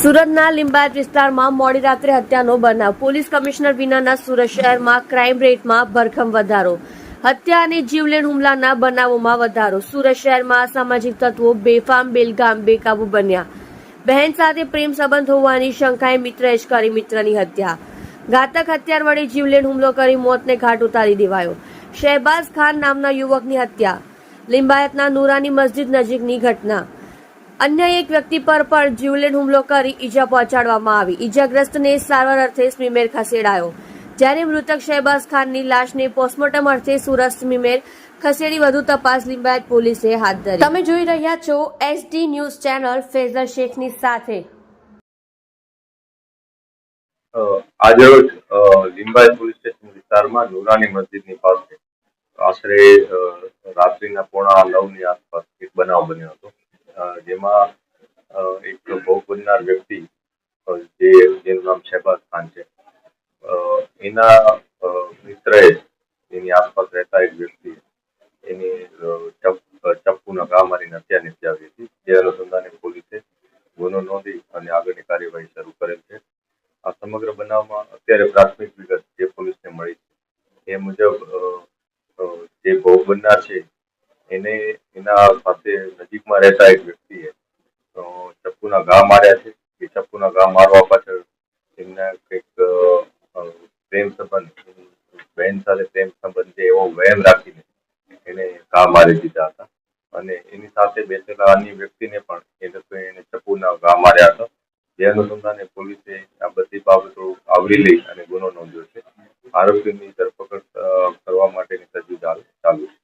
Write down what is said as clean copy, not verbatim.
સુરતના લિંબાયત વિસ્તારમાં મોડી રાત્રે હત્યાનો બનાવ. પોલીસ કમિશનર વિનાના સુરત શહેરમાં ક્રાઇમ રેટમાં ભરખમ વધારો. હત્યા અને જીવલેણ હુમલાના બનાવોમાં વધારો. સુરત શહેરમાં અસામાજિક તત્વો બેફામ બેલગામ બેકાબુ બન્યા. બહેન સાથે પ્રેમ સંબંધ હોવાની શંકાએ મિત્રએ જ કરી મિત્રની હત્યા. ઘાતક હથિયાર વડે જીવલેણ હુમલો કરી મોતને ઘાટ ઉતારી દેવાયો. શહેબાઝ ખાન નામના યુવકની હત્યા. લિંબાયતના નૂરાની મસ્જિદ નજીકની ઘટના. અન્ય એક વ્યક્તિ પર પણ જીવલેણ હુમલો કરી ઈજા પહોંચાડવામાં આવી. ઈજાગ્રસ્તને સારવાર અર્થે સ્મીમેર ખસેડાયો, જ્યારે મૃતક શહેબાઝ ખાનની લાશને પોસ્ટમોર્ટમ અર્થે સુરત સ્મીમેર ખસેડી વધુ તપાસ લિંબાયત પોલીસે હાથ ધરી. તમે જોઈ રહ્યા છો SD ન્યૂઝ ચેનલ ફેઝલ શેખની સાથે. આજરોજ લિંબાયત પોલીસ સ્ટેશન વિસ્તારમાં નૂરાની મસ્જિદની પાસે આશરે રાત્રિના 9:15 આસપાસ એક બનાવ બન્યો હતો, જેમાં એક ભોગ બનનાર વ્યક્તિ જેનું નામ શહેબાઝ ખાન છે, એના મિત્રએ એની આસપાસ રહેતા એક વ્યક્તિ એની ચપ્પુના ઘા મારીને હત્યા નિપજાવી હતી. જે અનુસંધાને પોલીસે ગુનો નોંધી અને આગળની કાર્યવાહી શરૂ કરેલ છે. આ સમગ્ર બનાવમાં અત્યારે પ્રાથમિક વિગત જે પોલીસને મળી છે એ મુજબ જે ભોગ બનનાર છે એને એના સાથે નજીકમાં રહેતા એક વ્યક્તિએ ચપ્પુના ઘા માર્યા છે. એ ચપ્પુના ઘા મારવા પાછળ એમને કંઈક પ્રેમ સંબંધ, બહેન સાથે પ્રેમ સંબંધ છે એવો વહેમ રાખીને એને ઘા મારી દીધા હતા અને એની સાથે બેસેલા અન્ય વ્યક્તિને પણ એને ચપ્પુના ઘા માર્યા હતા. જે અનુસંધાને પોલીસે આ બધી બાબતો આવરી લઈ અને ગુનો નોંધ્યો છે. આરોપીની ધરપકડ કરવા માટેની તજવીજ ચાલુ છે.